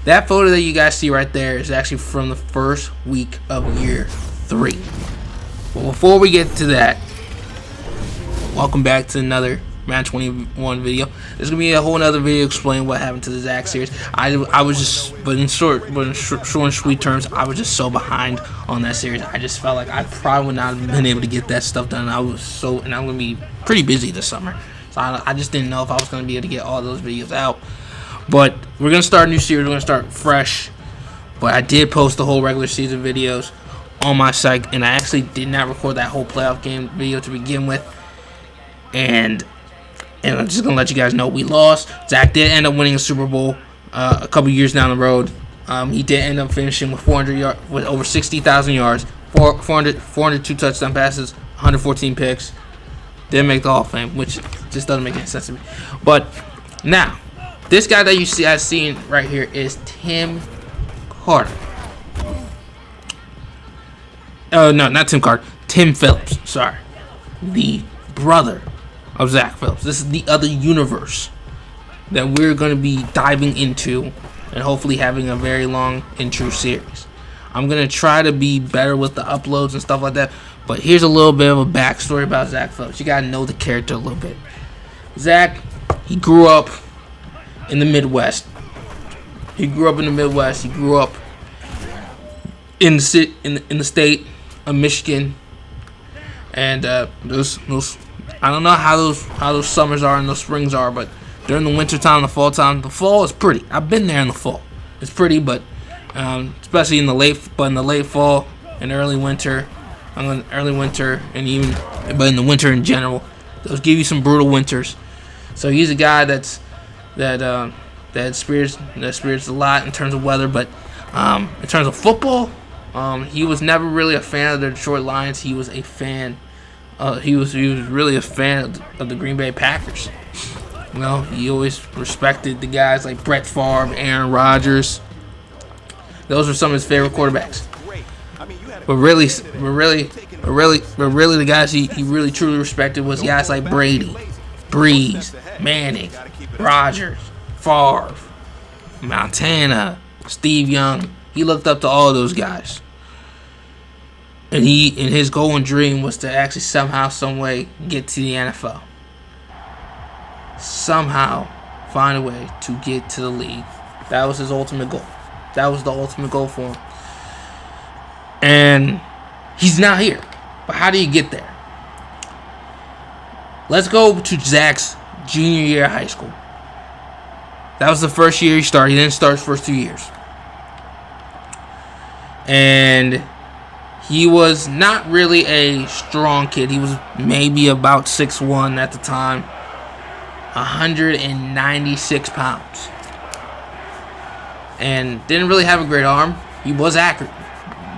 That photo that you guys see right there is actually from the first week of year 3. But before we get to that, welcome back to another Madden 21 video. There's gonna be a whole other video explaining what happened to the Zach series. I was just, but in short and sweet terms, I was just so behind on that series. I just felt like I probably would not have been able to get that stuff done. And I'm gonna be pretty busy this summer, so I just didn't know if I was gonna be able to get all those videos out. But we're gonna start a new series. We're gonna start fresh. But I did post the whole regular season videos on my site, and I actually did not record that whole playoff game video to begin with. And I'm just gonna let you guys know we lost. Zach did end up winning a Super Bowl a couple years down the road. He did end up finishing with 400 yards, with over 60,000 yards, 402 touchdown passes, 114 picks. Didn't make the Hall of Fame, which just doesn't make any sense to me. But now, this guy that you see, I've seen right here, is Tim Carter. Oh no, not Tim Carter. Tim Phillips. Sorry, the brother of Zach Phillips. This is the other universe that we're going to be diving into, and hopefully having a very long and true series. I'm going to try to be better with the uploads and stuff like that. But here's a little bit of a backstory about Zach Phillips. You got to know the character a little bit. Zach, he grew up in the Midwest. He grew up in the state of Michigan, and those I don't know how those summers are and those springs are, but during the winter time, the fall time, the fall is pretty. I've been there in the fall. It's pretty, but especially in the late fall and early winter, and but in the winter in general, those give you some brutal winters. So he's a guy that experiences a lot in terms of weather, but in terms of football, he was never really a fan of the Detroit Lions. He was a fan. He was really a fan of the Green Bay Packers. You know, he always respected the guys like Brett Favre, Aaron Rodgers. Those were some of his favorite quarterbacks. But really, the guys he really truly respected was guys like Brady, Breeze, Manning, Rodgers, Favre, Montana, Steve Young. He looked up to all of those guys. And his goal and dream was to actually somehow, some way get to the NFL. Somehow find a way to get to the league. That was his ultimate goal. That was the ultimate goal for him. And he's not here. But how do you get there? Let's go to Zach's junior year of high school. That was the first year he started. He didn't start his first 2 years. And he was not really a strong kid. He was maybe about 6'1" at the time. 196 pounds. And didn't really have a great arm. He was accurate.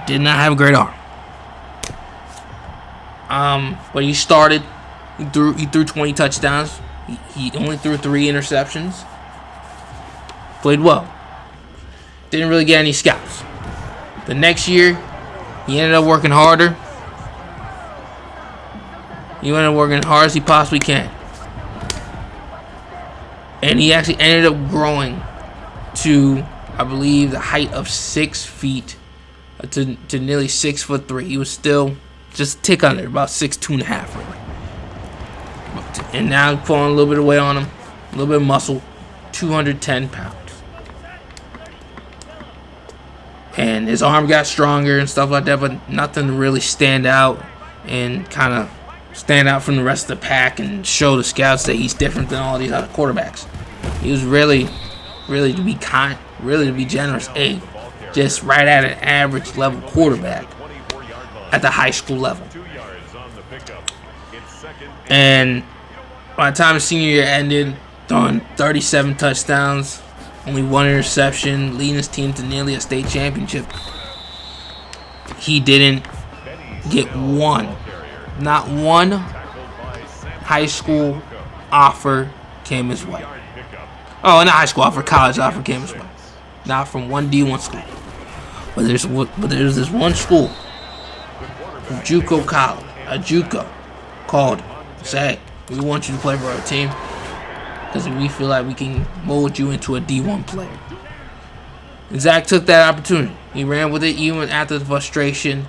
Did not have a great arm. But he started. He threw 20 touchdowns. He only threw 3 interceptions. Played well. Didn't really get any scouts. The next year, he ended up working harder. He ended up working hard as he possibly can. And he actually ended up growing to, I believe, the height of 6 feet to nearly 6'3". He was still just a tick under, about 6'2.5", really. And now he's pulling a little bit of weight on him, a little bit of muscle, 210 pounds. And his arm got stronger and stuff like that, but nothing to really stand out and kind of stand out from the rest of the pack and show the scouts that he's different than all these other quarterbacks. He was really, to be generous, just right at an average level quarterback at the high school level. And by the time his senior year ended, throwing 37 touchdowns, only 1 interception, leading his team to nearly a state championship, he didn't get not one high school offer came his way. Oh, not high school offer, college offer came his way. Not from one D1 school. But there's this one school, JUCO college, a JUCO, called, say, we want you to play for our team because we feel like we can mold you into a D1 player. And Zach took that opportunity. He ran with it even after the frustration.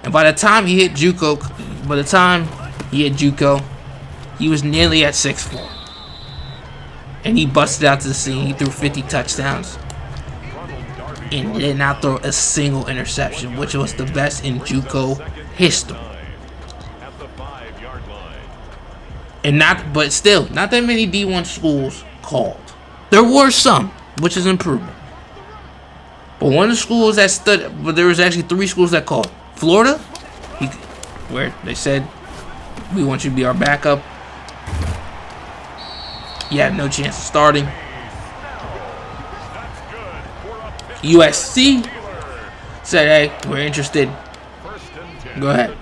And by the time he hit JUCO, he was nearly at 6'4". And he busted out to the scene. He threw 50 touchdowns. And did not throw a single interception, which was the best in JUCO history. And but still, not that many D1 schools called. There were some, which is improvement. But one of the schools that but there was actually 3 schools that called. Florida, where they said, we want you to be our backup. You have no chance of starting. USC said, hey, we're interested. Go ahead.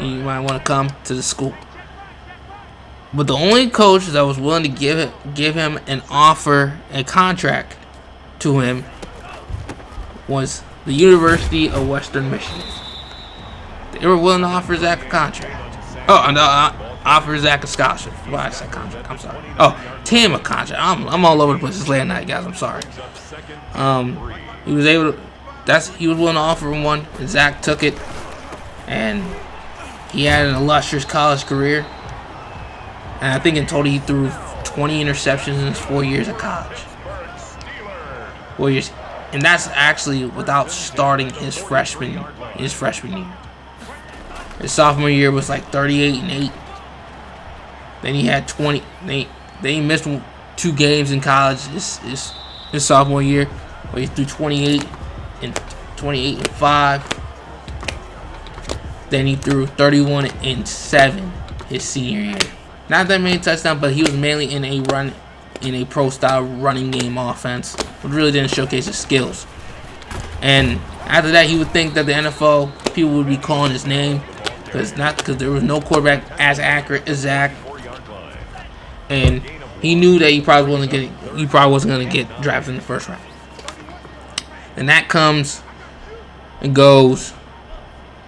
You might want to come to the school. But the only coach that was willing to give him an offer, a contract to him, was the University of Western Michigan. They were willing to offer Zach a contract. Oh, no, offer Zach a scholarship. Why I said contract? I'm sorry. Oh, Tim a contract. I'm all over the place this late at night, guys. I'm sorry. He was able to. He was willing to offer him one, and Zach took it, and he had an illustrious college career. And I think in total he threw 20 interceptions in his 4 years of college. 4 years. And that's actually without starting his freshman year. His sophomore year was like 38-8. Then he had 20. Then he missed 2 games in college his sophomore year, where he threw 28 and 5. Then he threw 31-7 his senior year. Not that many touchdowns, but he was mainly in a pro-style running game offense, which really didn't showcase his skills. And after that, he would think that the NFL people would be calling his name, because there was no quarterback as accurate as Zach, and he knew that he probably wasn't going to get drafted in the first round. And that comes and goes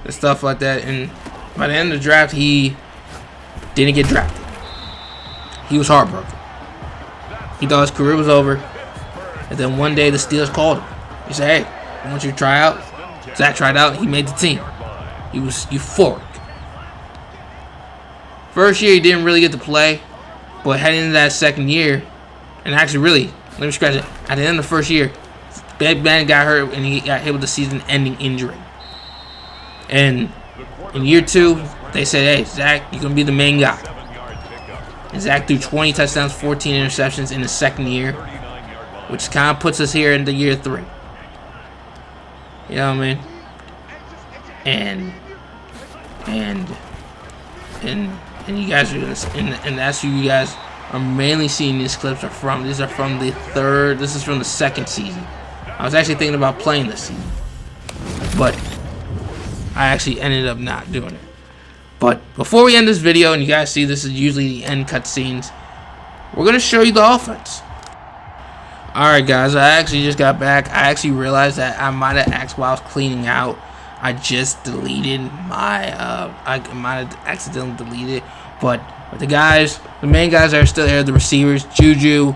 and stuff like that. And by the end of the draft, he didn't get drafted. He was heartbroken. He thought his career was over. And then one day the Steelers called him. He said, hey, I want you to try out. Zach tried out. He made the team. He was euphoric. First year he didn't really get to play. But heading into that second year, and actually really, let me scratch it. At the end of the first year, Ben got hurt and he got hit with a season-ending injury. And in year 2, they said, hey, Zach, you're going to be the main guy. And Zach threw 20 touchdowns, 14 interceptions in his second year, which kind of puts us here into year 3. You know what I mean? And you guys are gonna, and that's who you guys are mainly seeing these clips are from. These are from the third. This is from the second season. I was actually thinking about playing this season, but I actually ended up not doing it. But before we end this video, and you guys see this is usually the end cutscenes, we're going to show you the offense. Alright guys, I actually just got back. I actually realized that I might have asked while I was cleaning out. I just deleted my, I might have accidentally deleted it. But the main guys that are still there, the receivers, Juju,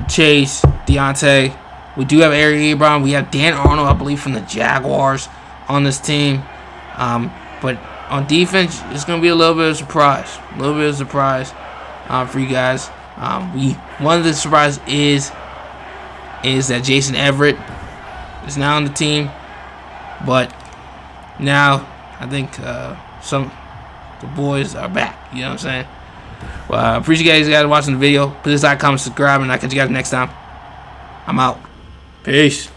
Chase, Deontay. We do have Eric Ebron. We have Dan Arnold, I believe, from the Jaguars on this team. But on defense, it's going to be a little bit of a surprise. For you guys. One of the surprises is that Jason Everett is now on the team. But now, I think the boys are back. You know what I'm saying? Well, I appreciate you guys watching the video. Please like, comment, subscribe, and I'll catch you guys next time. I'm out. Peace.